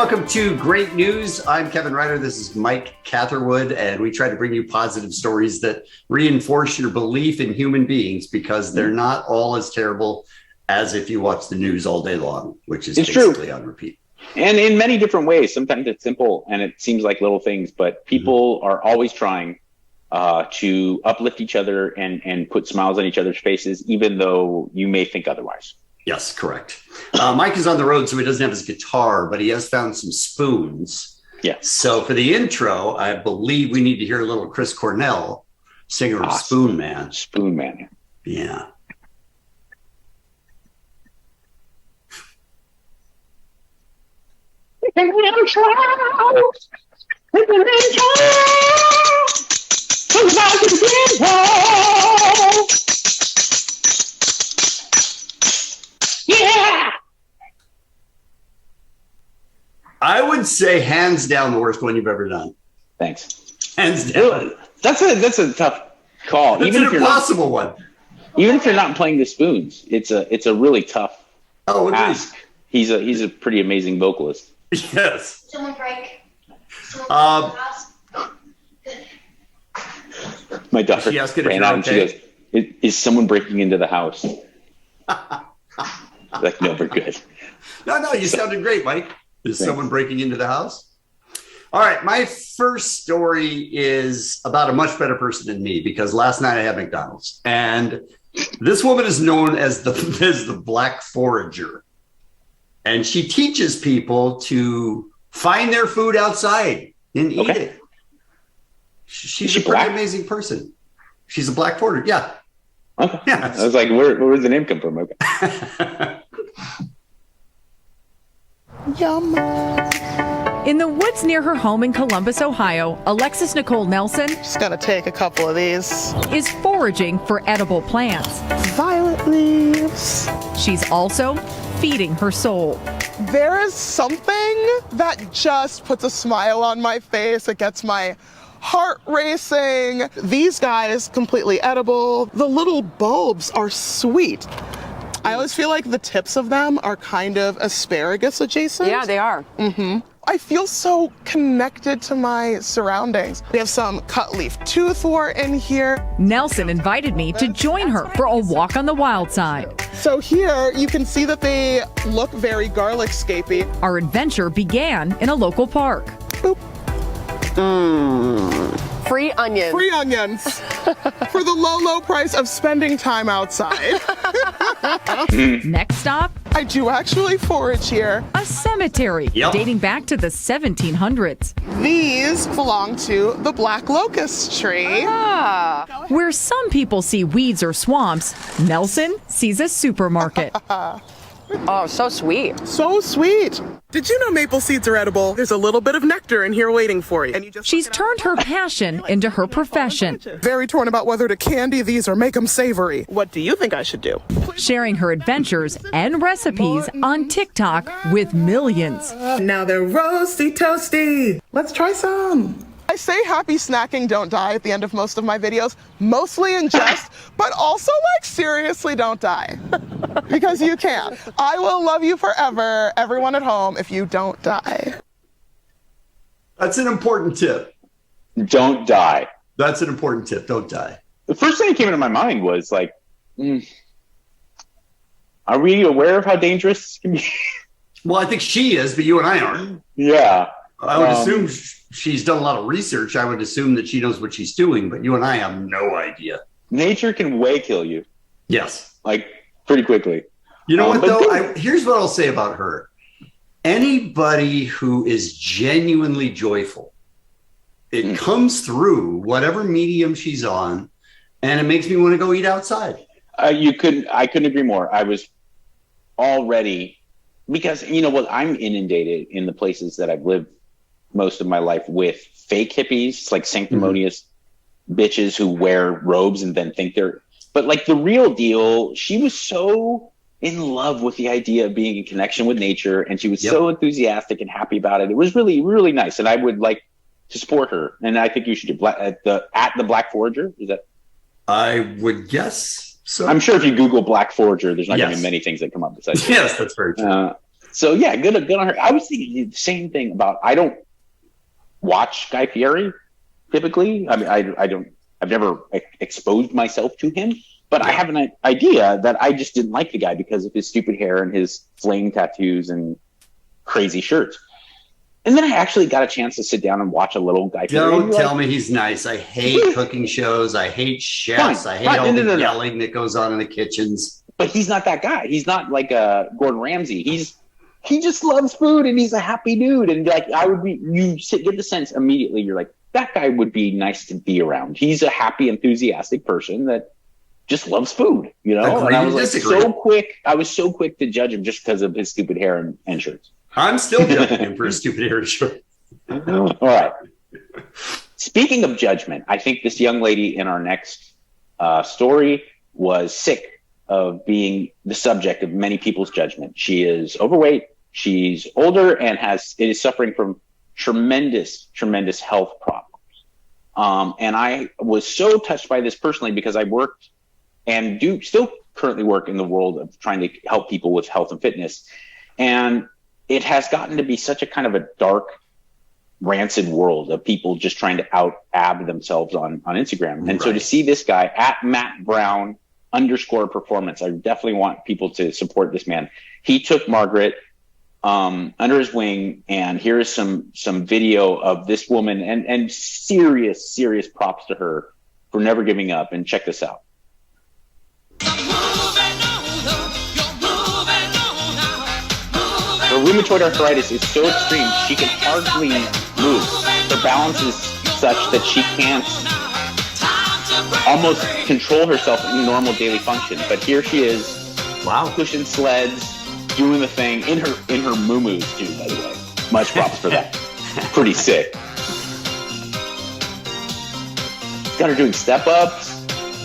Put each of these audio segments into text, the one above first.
welcome to Great News. I'm Kevin Ryder. This is Mike Catherwood, and we try to bring you positive stories that reinforce your belief in human beings because they're not all as terrible as if you watch the news all day long, which is basically on repeat. And in many different ways. Sometimes it's simple and it seems like little things, but people are always trying to uplift each other and put smiles on each other's faces, even though you may think otherwise. Yes, correct. Mike is on the road, so he doesn't have his guitar, but he has found some spoons. Yeah. So for the intro, I believe we need to hear a little Chris Cornell, singer of Spoon Man. Spoon Man. Yeah. Yeah. I would say hands down the worst one you've ever done. Thanks. Hands down. That's a tough call. It's an impossible one. Even if you're not playing the spoons, it's a really tough ask. He's a pretty amazing vocalist. Yes. Someone break. My daughter ran out and she goes, "Is someone breaking into the house?" Like, no, we're good. No, you sounded great, Mike. Is someone breaking into the house? All right, my first story is about a much better person than me because last night I had McDonald's, and this woman is known as the Black Forager, and she teaches people to find their food outside and eat it. She's a pretty amazing person. She's a Black Forager, yeah. Okay. Yeah. I was like, where does the name come from? Okay. Yum. In the woods near her home in Columbus, Ohio, Alexis Nicole Nelson Just gonna take a couple of these. is foraging for edible plants. Violet leaves. She's also feeding her soul. There is something that just puts a smile on my face. It gets my heart racing. These guys, completely edible. The little bulbs are sweet. I always feel like the tips of them are kind of asparagus adjacent. Yeah, they are. I feel so connected to my surroundings. We have some cut leaf toothwort in here. Nelson invited me to join her for a walk on the wild side. So here you can see that they look very garlic-scapey. Our adventure began in a local park. Boop. Free onions. Free onions for the low price of spending time outside. Next stop, I do actually forage here. a cemetery dating back to the 1700s, These belong to the black locust tree. where some people see weeds or swamps. Nelson sees a supermarket. Oh, so sweet. So sweet. Did you know maple seeds are edible? There's a little bit of nectar in here waiting for you. And you just She's turned her passion into her profession, very torn about whether to candy these or make them savory. What do you think I should do? sharing her adventures and recipes on TikTok with millions. Now they're roasty toasty. Let's try some. I say happy snacking, don't die at the end of most of my videos, mostly in jest, but also like seriously don't die. Because you can. I will love you forever, everyone at home, if you don't die. That's an important tip. Don't die. That's an important tip. Don't die. The first thing that came into my mind was like, are we aware of how dangerous this can be? Well, I think she is, but you and I aren't. Yeah. I would assume she's done a lot of research. I would assume that she knows what she's doing, but you and I have no idea. Nature can way kill you. Yes. Like, pretty quickly. You know what, though? Here's what I'll say about her. Anybody who is genuinely joyful, it comes through whatever medium she's on, and it makes me want to go eat outside. I couldn't agree more. I was already, because, you know what, I'm inundated in the places that I've lived most of my life with fake hippies, like sanctimonious bitches who wear robes and then think they're, but like the real deal, she was so in love with the idea of being in connection with nature, and she was so enthusiastic and happy about it. It was really, really nice, and I would like to support her, and I think you should do at the Black Forager. Is that? I would guess so. I'm sure if you Google Black Forager, there's not going to be many things that come up besides. Yes, that's very true. So yeah, good on her. I was thinking the same thing about. I don't watch Guy Fieri typically. I mean, I don't. I've never exposed myself to him, but I have an idea that I just didn't like the guy because of his stupid hair and his flame tattoos and crazy shirts. And then I actually got a chance to sit down and watch a little Guy Fieri. Don't tell me he's nice. I hate cooking shows. I hate chefs. I hate all the yelling that goes on in the kitchens. But he's not that guy. He's not like Gordon Ramsay. He just loves food and he's a happy dude. And like get the sense immediately. You're like, that guy would be nice to be around. He's a happy, enthusiastic person that just loves food, you know. And I was like so quick. I was so quick to judge him just because of his stupid hair and shirts. I'm still judging him for his stupid hair and shirt. All right. Speaking of judgment, I think this young lady in our next story was sick of being the subject of many people's judgment. She is overweight. She's older and is suffering from tremendous health problems. And I was so touched by this personally because I worked and do still currently work in the world of trying to help people with health and fitness. And it has gotten to be such a kind of a dark, rancid world of people just trying to out-ab themselves on Instagram. And so to see this guy at Matt Brown _performance, I definitely want people to support this man. He took Margaret under his wing, and here is some video of this woman and serious props to her for never giving up. And check this out. Her rheumatoid arthritis is so extreme, she can hardly move. Her balance is such that she can't almost control herself in normal daily function. But here she is, pushing sleds, doing the thing in her moo-moos too, by the way. Much props for that. Pretty sick. Got her doing step-ups.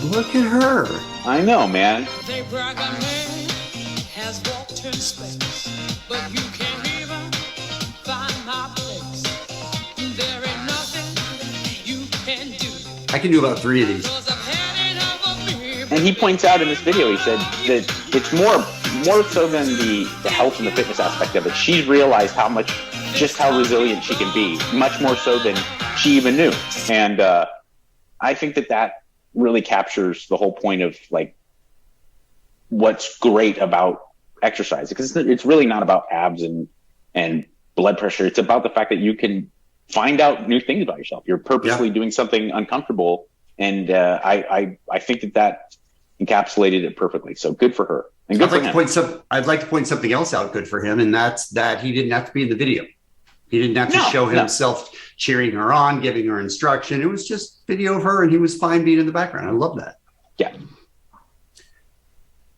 Look at her. I know, man. They brag a man has walked in space, but you can't even find my place. There ain't nothing you can do. I can do about 3 of these. And he points out in this video, he said that it's more so than the health and the fitness aspect of it. She's realized how resilient she can be, much more so than she even knew. And I think that really captures the whole point of like what's great about exercise, because it's really not about abs and blood pressure. It's about the fact that you can find out new things about yourself. You're purposely doing something uncomfortable. And I think that encapsulated it perfectly. So good for her. And good for him. I'd like to point something else out good for him, and that's that he didn't have to be in the video. He didn't have to show himself cheering her on, giving her instruction. It was just video of her, and he was fine being in the background. I love that. Yeah.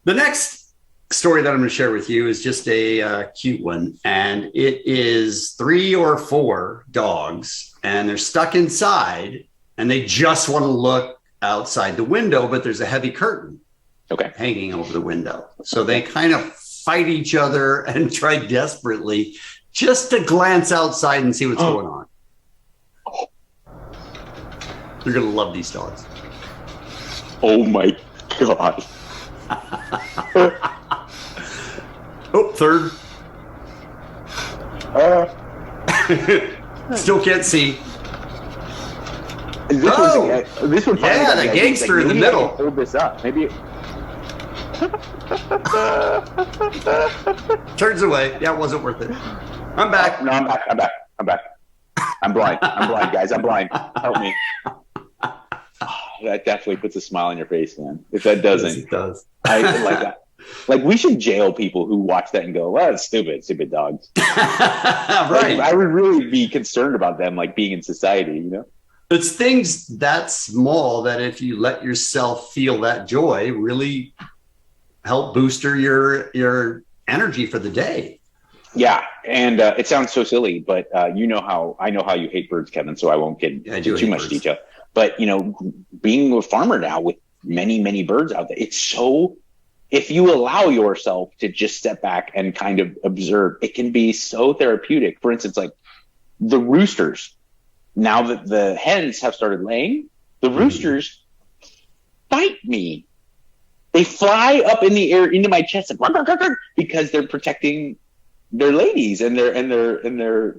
The next story that I'm going to share with you is just a cute one, and it is 3 or 4 dogs, and they're stuck inside, and they just want to look outside the window, but there's a heavy curtain hanging over the window. So they kind of fight each other and try desperately just to glance outside and see what's going on. You're going to love these dogs. Oh my God. Third. Still can't see. This one. Yeah, the gangster in the middle. Hold this up. Maybe. Turns away. Yeah, it wasn't worth it. I'm back. No, I'm back. I'm blind, guys. I'm blind. Help me. That definitely puts a smile on your face, man. If that doesn't, yes, it does. I like that. Like, we should jail people who watch that and go, well, it's stupid dogs. Right. I would really be concerned about them, like, being in society, you know? It's things that small that if you let yourself feel that joy, really help booster your energy for the day. Yeah, and it sounds so silly, but I know how you hate birds, Kevin, so I won't get into too much detail. But, you know, being a farmer now with many birds out there, it's so, if you allow yourself to just step back and kind of observe, it can be so therapeutic. For instance, like the roosters, now that the hens have started laying, the roosters bite me. They fly up in the air into my chest because they're protecting their ladies and their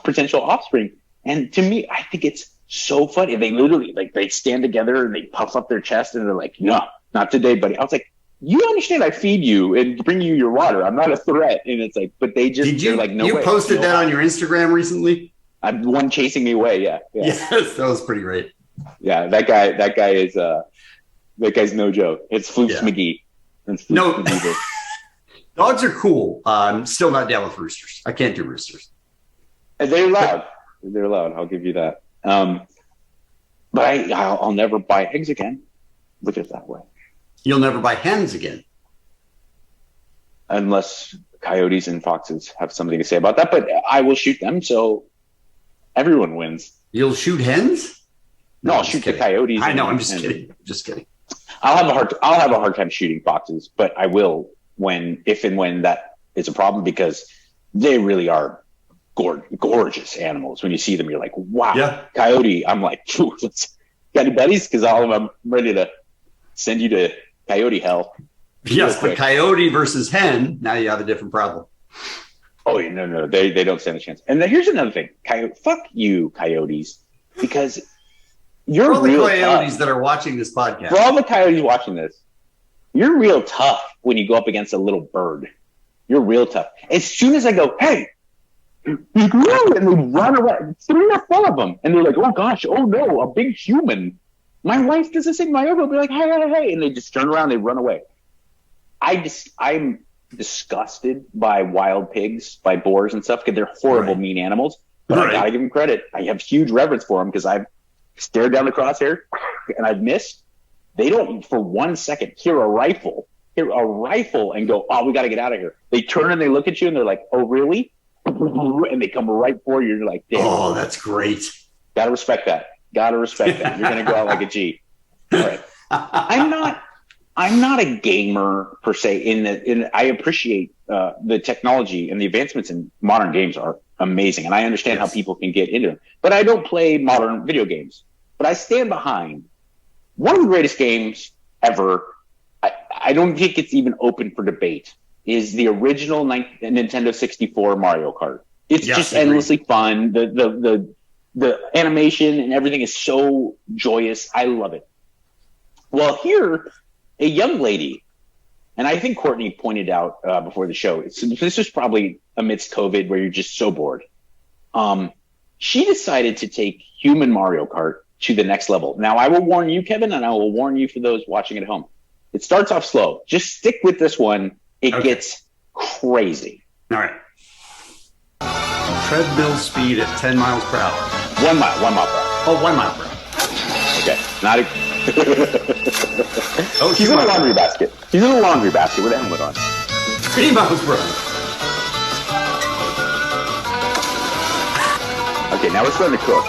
potential offspring. And to me, I think it's so funny. They literally they stand together and they puff up their chest and they're like, "No, not today, buddy." I was like, "You understand? I feed you and bring you your water. I'm not a threat." And it's like, but they just they're like, "No way." You posted that on your Instagram recently? I'm one chasing me away. Yeah. Yes, that was pretty great. Yeah, that guy is that guy's no joke. It's Floops McGee. No, dogs are cool. I'm still not down with roosters. I can't do roosters. And they're loud. They're loud. I'll give you that. But I'll never buy eggs again. Look at it that way. You'll never buy hens again. Unless coyotes and foxes have something to say about that. But I will shoot them, so everyone wins. You'll shoot hens? No, I'll shoot the coyotes. I know. I'm just kidding. Just kidding. I'll have a hard time shooting foxes, but I will if and when that is a problem, because they really are gorgeous animals. When you see them, you're like, wow. Yeah. Coyote, I'm like, got any buddies? Because I'm ready to send you to coyote hell. Yes, but coyote versus hen, now you have a different problem. Oh, no, they don't stand a chance. And then here's another thing. Fuck you, coyotes, because you're for all the real coyotes tough. That are watching this podcast. For all the coyotes watching this, you're real tough when you go up against a little bird. You're real tough. As soon as I go, hey, and they run away. 3 or 4 of them. And they're like, oh gosh, oh no, a big human. My wife does the same. My wife will be like, hey. And they just turn around, they run away. I'm disgusted by wild pigs, by boars and stuff, because they're horrible, mean animals. But I gotta give them credit. I have huge reverence for them because I've stared down the crosshair and I've missed. They don't, for 1 second, hear a rifle and go, oh, we got to get out of here. They turn and they look at you and they're like, oh, really? And they come right for you. You're like, damn. Oh, that's great. Gotta respect that. You're going to go out like a G. All right. I'm not a gamer per se. I appreciate the technology and the advancements in modern games are amazing. And I understand how people can get into them. But I don't play modern video games. But I stand behind one of the greatest games ever. I don't think it's even open for debate, is the original Nintendo 64 Mario Kart. It's just endlessly fun. The animation and everything is so joyous. I love it. Well, here, a young lady, and I think Courtney pointed out before the show, this was probably amidst COVID where you're just so bored. She decided to take human Mario Kart to the next level. Now, I will warn you, Kevin, and I will warn you for those watching at home. It starts off slow. Just stick with this one. It gets crazy. All right. Treadmill speed at 10 miles per hour. 1 mile per hour. Oh, 1 mile per hour. Okay. Not a... Oh, she's in a laundry basket. She's in a laundry basket with a helmet on. 3 miles per hour. Okay, now we're starting to cook.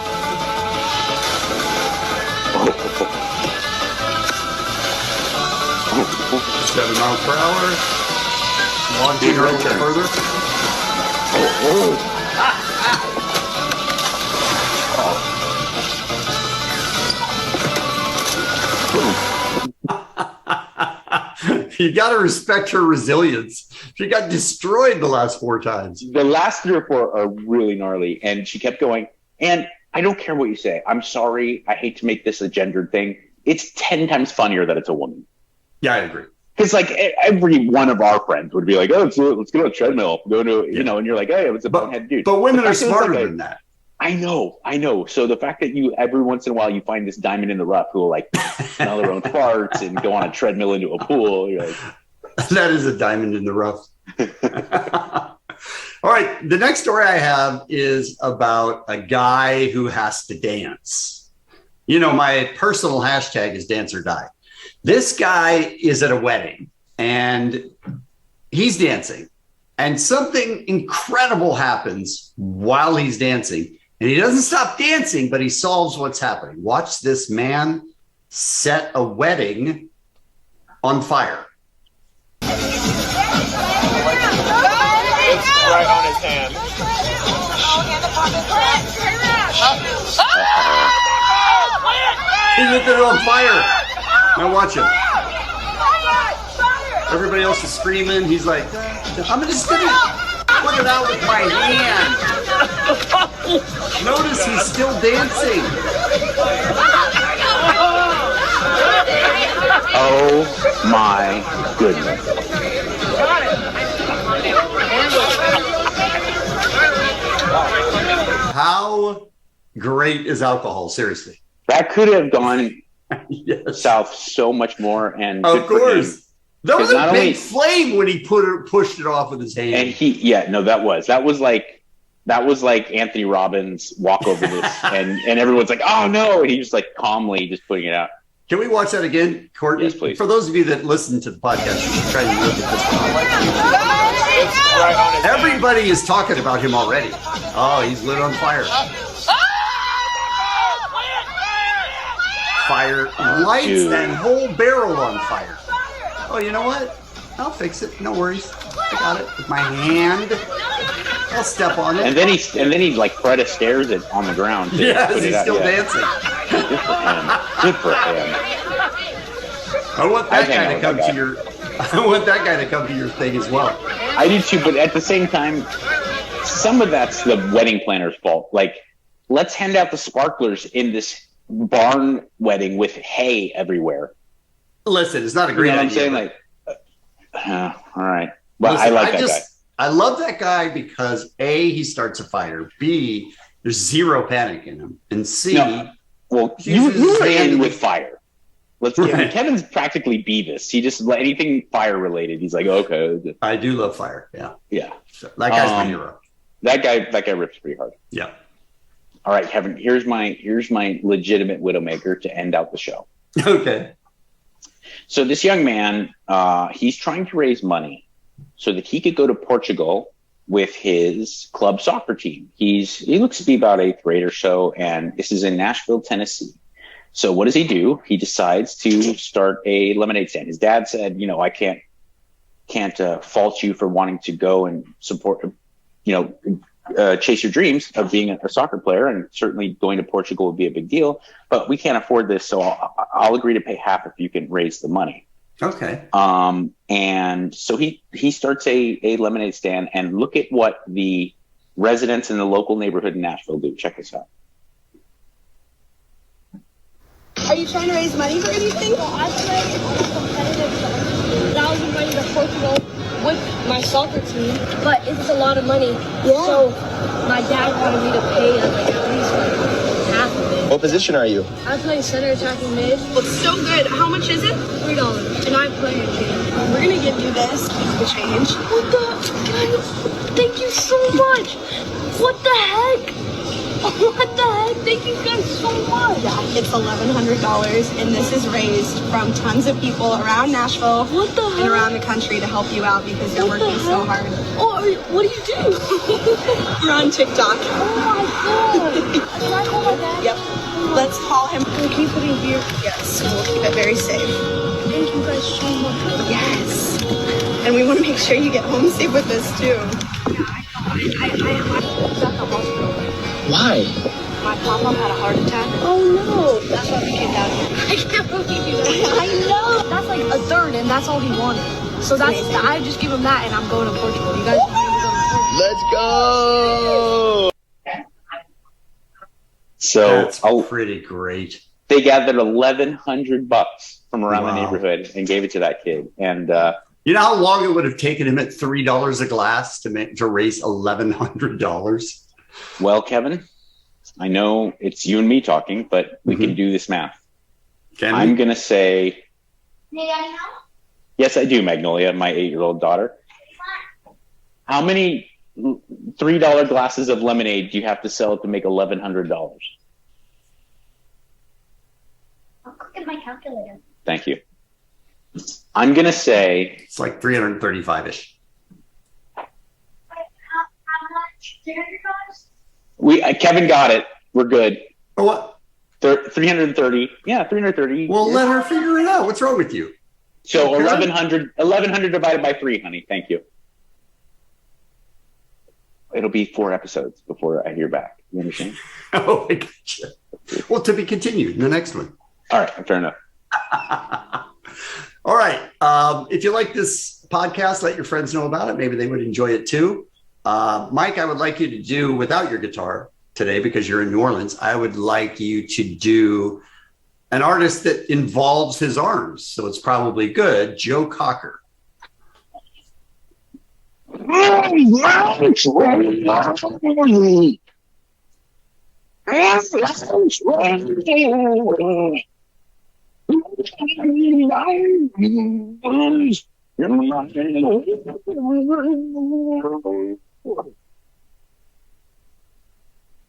7 miles per hour. Launching her a little further. You got to respect her resilience. She got destroyed the last 4 times. The last 3 or 4 are really gnarly, and she kept going. And I don't care what you say. I'm sorry. I hate to make this a gendered thing. It's 10 times funnier that it's a woman. Yeah, I agree. Because like every one of our friends would be like, "Oh, let's go to a treadmill, go to and you're like, "Hey, it's a bonehead dude." But women are smarter than that. I know. So the fact that you every once in a while you find this diamond in the rough who will like smell their own farts and go on a treadmill into a pool, you're like, that is a diamond in the rough. All right, the next story I have is about a guy who has to dance. My personal hashtag is dance or die. This guy is at a wedding and he's dancing and something incredible happens while he's dancing, and he doesn't stop dancing, but he solves what's happening. Watch this man set a wedding on fire. It's right on his hand. He lit it on fire. Now watch him. Everybody else is screaming. He's like, I'm just gonna. put it out with my hand. Notice he's still dancing. Oh my goodness. How great is alcohol? Seriously. That could have gone Yes. south so much more. And Of good for him. course. That was 'Cause a not big only- flame when he pushed it off with his hand. And that was like Anthony Robbins walk over this, and everyone's like, oh no, and he's just like calmly just putting it out. Can we watch that again, Courtney? Yes, please. For those of you that listen to the podcast, you should try to look at this. It's right on his hand. Everybody is talking about him already. Oh, he's lit on fire. Fire lights dude. that whole barrel on fire. Oh, you know what? I'll fix it. No worries. I got it with my hand. I'll step on it. And then he like Fred stairs it on the ground. to Yes, put it he's out. still Yeah. dancing. Good for him. I want I that hang guy out to with come that to guy. your. I want that guy to come to your thing as well. I do too, but at the same time, some of that's the wedding planner's fault. Like, let's hand out the sparklers in this barn wedding with hay everywhere. Listen, it's not a You great know what I'm idea. saying? Like, all right, but Listen, I like that guy. I love that guy because A, he starts a fire. B, there's zero panic in him. And C, No. Well, He you uses his were hand in to- with fire. Right. Kevin's practically Beavis. He just anything fire related. He's like, okay, I do love fire. Yeah. yeah. So that guy's my hero. That guy rips pretty hard. Yeah. All right, Kevin. Here's my legitimate widowmaker to end out the show. Okay. So this young man, he's trying to raise money so that he could go to Portugal with his club soccer team. He looks to be about 8th grade or so, and this is in Nashville, Tennessee. So what does he do? He decides to start a lemonade stand. His dad said, I can't fault you for wanting to go and support, chase your dreams of being a soccer player, and certainly going to Portugal would be a big deal, but we can't afford this. So I'll agree to pay half if you can raise the money. Okay. And so he starts a lemonade stand, and look at what the residents in the local neighborhood in Nashville do. Check this out. Are you trying to raise money for anything? Well, I played on a competitive soccer. That was money to Portugal with my soccer team, but it's a lot of money. Yeah. So my dad wanted me to pay at least half of it. What position are you? I play center attacking mid. It's so good. How much is it? $3. And I play a change. We're gonna give you this. Keep the change. What the? Guys, thank you so much. What the heck? What the heck? Thank you guys so much. Yeah, it's $1,100, and this is raised from tons of people around Nashville and around the country to help you out because you're working so hard. Oh, what do you do? You're on TikTok. Oh my god. Can I call my dad? Yep. Let's call him. Can we keep it in here? Yes, we'll keep it very safe. Thank you guys so much. Yes. And we want to make sure you get home safe with us too. Yeah, I was at the hospital. Why? My papa had a heart attack. Oh no! That's why we came down here. I can't believe you. I know. That's like a third, and that's all he wanted. So that's I just give him that, and I'm going to Portugal. You guys want me to go to Portugal? Let's go! So That's pretty great. they gathered $1,100 from around the Wow. neighborhood and gave it to that kid. And You know how long it would have taken him at $3 a glass to raise $1,100? well, Kevin, I know it's you and me talking, but we can do this math. Can I'm we? going to say, yes, I do, Magnolia, my 8-year-old daughter. How many $3 glasses of lemonade do you have to sell to make $1,100? I'll look at my calculator. Thank you. I'm going to say, It's like 335-ish. How much? $300? Kevin got it. We're good. Oh, what? 330. Yeah, 330. Well, let her figure it out. What's wrong with you? So Okay. 1,100 divided by 3, honey. Thank you. It'll be 4 episodes before I hear back. You understand? Oh, I gotcha. Well, to be continued in the next one. All right, fair enough. All right. If you like this podcast, let your friends know about it. Maybe they would enjoy it too. Mike, I would like you to do without your guitar today because you're in New Orleans. I would like you to do an artist that involves his arms. So it's probably good. Joe Cocker.